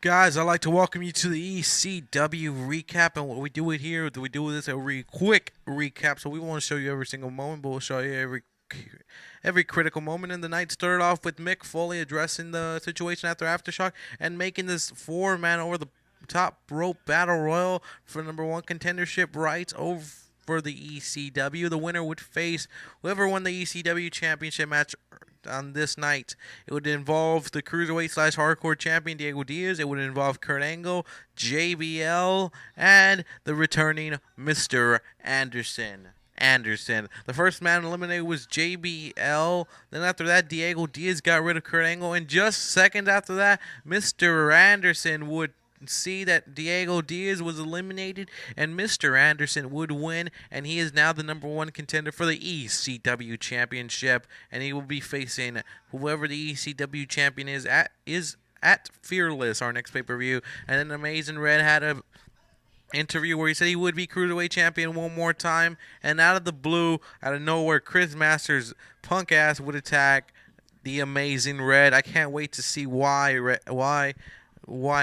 Guys, I'd like to welcome you to the ECW recap. And what we do it here, we do this a quick recap. So we won't show you every single moment, but we'll show you every critical moment in the night. Started off with Mick Foley addressing the situation after Aftershock and making this four-man over the top rope battle royal for #1 contendership rights over for the ECW. The winner would face whoever won the ECW championship match on this night. It would involve the cruiserweight slash hardcore champion Diego Diaz. It would involve Kurt Angle, JBL, and the returning Mr. Anderson. The first man eliminated was JBL. Then after that, Diego Diaz got rid of Kurt Angle. And just seconds after that, Mr. Anderson would see that Diego Diaz was eliminated and Mr. Anderson would win, and he is now the #1 contender for the ECW championship, and he will be facing whoever the ECW champion is at Fearless, our next pay-per-view. And then Amazing Red had a interview where he said he would be cruiserweight champion one more time, and out of the blue, out of nowhere, Chris Masters punk ass would attack the Amazing Red. I can't wait to see why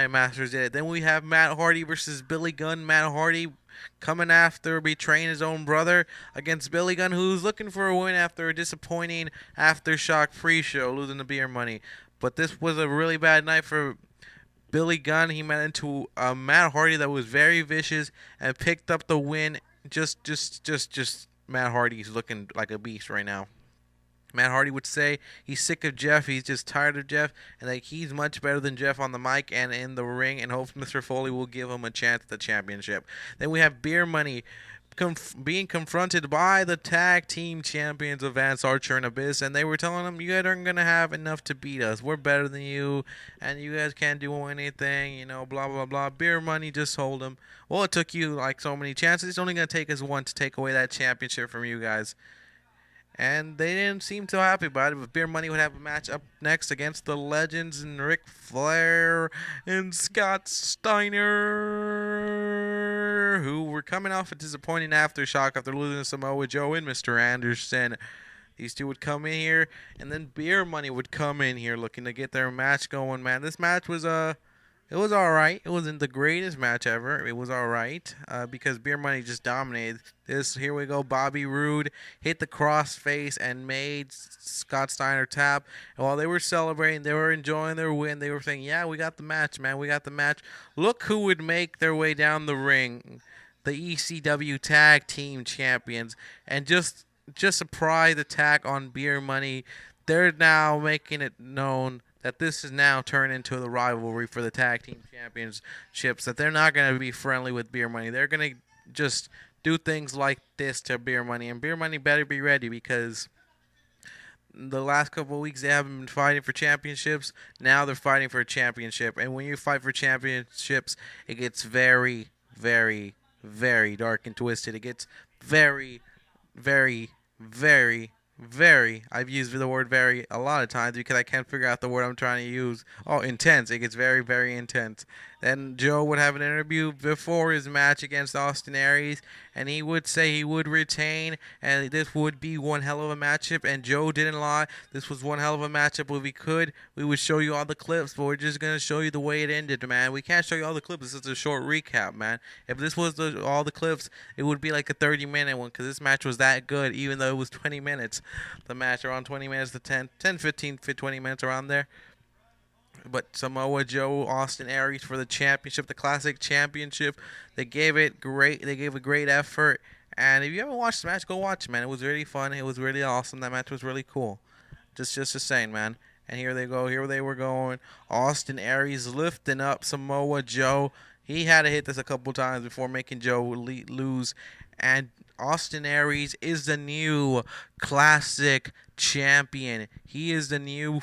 Masters did it. Then we have Matt Hardy versus Billy Gunn. Matt Hardy coming after betraying his own brother against Billy Gunn, who's looking for a win after a disappointing Aftershock pre-show, losing the beer money. But this was a really bad night for Billy Gunn. He met into Matt Hardy that was very vicious and picked up the win. Just Matt Hardy's looking like a beast right now. Matt Hardy would say he's sick of Jeff, he's just tired of Jeff, and that he's much better than Jeff on the mic and in the ring, and hopes Mr. Foley will give him a chance at the championship. Then we have Beer Money being confronted by the tag team champions of Vance Archer and Abyss, and they were telling him, you guys aren't going to have enough to beat us. We're better than you, and you guys can't do anything, blah, blah, blah. Beer Money just told him, well, it took you like so many chances. It's only going to take us one to take away that championship from you guys. And they didn't seem too happy about it, but Beer Money would have a match up next against the Legends and Ric Flair and Scott Steiner, who were coming off a disappointing Aftershock after losing to Samoa Joe and Mr. Anderson. These two would come in here, and then Beer Money would come in here looking to get their match going, man. This match was it was alright. It wasn't the greatest match ever. It was alright because Beer Money just dominated. Here we go. Bobby Roode hit the crossface and made Scott Steiner tap. And while they were celebrating, they were enjoying their win. They were saying, yeah, we got the match, man. We got the match. Look who would make their way down the ring. The ECW Tag Team Champions. And just a surprise attack on Beer Money. They're now making it known that this has now turned into the rivalry for the tag team championships, that they're not going to be friendly with Beer Money. They're going to just do things like this to Beer Money, and Beer Money better be ready because the last couple of weeks they haven't been fighting for championships. Now they're fighting for a championship, and when you fight for championships, it gets very, very, very dark and twisted. It gets very, very, very, I've used the word very a lot of times because I can't figure out the word I'm trying to use. Oh, intense. It gets very, very intense. Then Joe would have an interview before his match against Austin Aries, and he would say he would retain, and this would be one hell of a matchup, and Joe didn't lie. This was one hell of a matchup. If we could, we would show you all the clips, but we're just going to show you the way it ended, man. We can't show you all the clips. This is a short recap, man. If this was all the clips, it would be like a 30-minute one because this match was that good, even though it was 20 minutes. The match around 20 minutes to 10, 15, 20 minutes around there. But Samoa Joe, Austin Aries for the championship, the classic championship. They gave it great. They gave a great effort. And if you haven't watched the match, go watch it, man. It was really fun. It was really awesome. That match was really cool. Just saying, man. And here they go. Here they were going. Austin Aries lifting up Samoa Joe. He had to hit this a couple times before making Joe lose. And Austin Aries is the new classic champion. He is the new...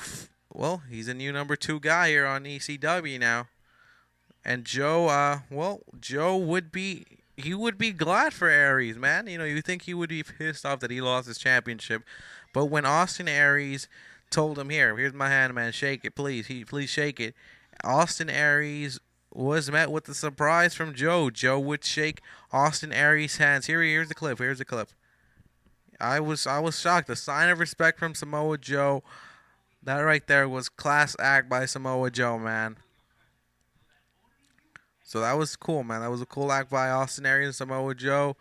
he's a new #2 guy here on ECW now. And Joe, Joe would be glad for Aries, man. You think he would be pissed off that he lost his championship. But when Austin Aries told him, here's my hand, man, shake it, please. Please shake it. Austin Aries was met with a surprise from Joe. Joe would shake Austin Aries' hands. Here's the clip. Here's the clip. I was shocked. A sign of respect from Samoa Joe. That right there was class act by Samoa Joe, man. So that was cool, man. That was a cool act by Austin Aries and Samoa Joe.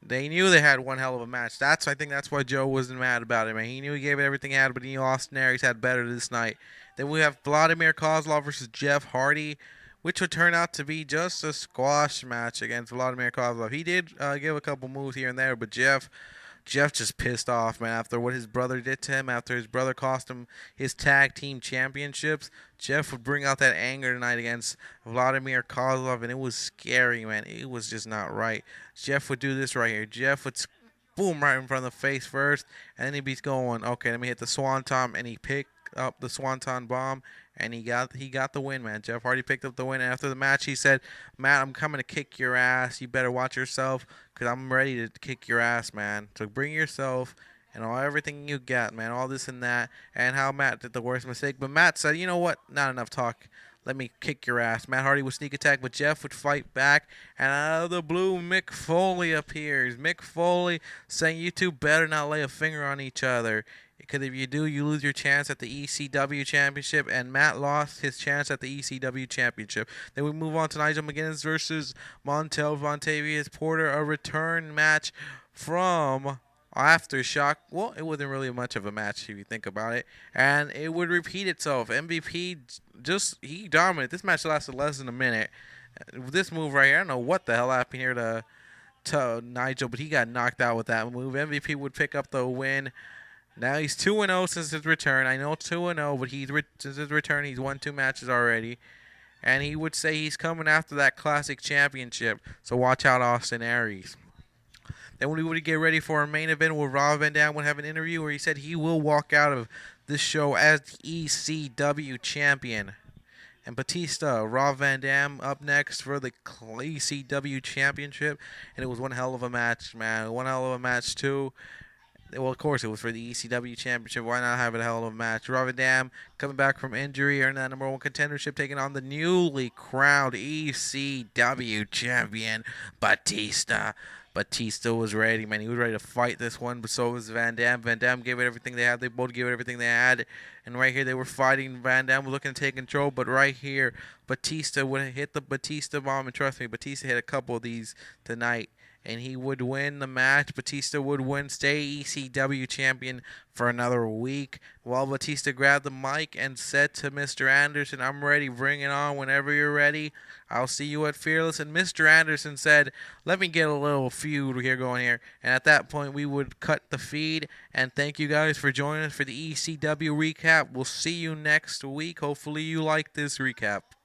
They knew they had one hell of a match. I think that's why Joe wasn't mad about it, man. He knew he gave it everything he had, but he knew Austin Aries had better this night. Then we have Vladimir Kozlov versus Jeff Hardy, which would turn out to be just a squash match against Vladimir Kozlov. He did give a couple moves here and there, but Jeff just pissed off, man, after what his brother did to him, after his brother cost him his tag team championships. Jeff would bring out that anger tonight against Vladimir Kozlov, and it was scary, man. It was just not right. Jeff would do this right here. Jeff would boom right in front of the face first, and then he'd be going, okay, let me hit the Swanton, and he picked up the Swanton bomb, and he got the win, man. Jeff Hardy picked up the win, and after the match, he said, Matt, I'm coming to kick your ass. You better watch yourself, because I'm ready to kick your ass, man. So bring yourself and everything you got, man, all this and that, and how Matt did the worst mistake. But Matt said, you know what, not enough talk. Let me kick your ass. Matt Hardy would sneak attack, but Jeff would fight back. And out of the blue, Mick Foley appears. Mick Foley saying, you two better not lay a finger on each other. Because if you do, you lose your chance at the ECW Championship. And Matt lost his chance at the ECW Championship. Then we move on to Nigel McGuinness versus Montel Vontavious Porter. A return match from Aftershock. Well, it wasn't really much of a match if you think about it. And it would repeat itself. MVP he dominated. This match lasted less than a minute. This move right here, I don't know what the hell happened here to Nigel, but he got knocked out with that move. MVP would pick up the win. Now he's 2-0 since his return. I know 2-0, but since his return, he's won 2 matches already. And he would say he's coming after that classic championship. So watch out, Austin Aries. Then we would get ready for a main event where Rob Van Dam would have an interview where he said he will walk out of this show as the ECW champion. And Batista, Rob Van Dam up next for the ECW championship. And it was one hell of a match, man. One hell of a match, too. Well, of course, it was for the ECW Championship. Why not have a hell of a match? Rob Van Dam coming back from injury, earning that #1 contendership, taking on the newly crowned ECW champion, Batista. Batista was ready, man. He was ready to fight this one, but so was Van Dam. Van Dam gave it everything they had. They both gave it everything they had. And right here, they were fighting. Van Dam was looking to take control, but right here, Batista would hit the Batista bomb. And trust me, Batista hit a couple of these tonight. And he would win the match. Batista would win, stay ECW champion for another week. While Batista grabbed the mic and said to Mr. Anderson, I'm ready, bring it on whenever you're ready. I'll see you at Fearless. And Mr. Anderson said, let me get a little feud here going here. And at that point, we would cut the feed. And thank you guys for joining us for the ECW recap. We'll see you next week. Hopefully you like this recap.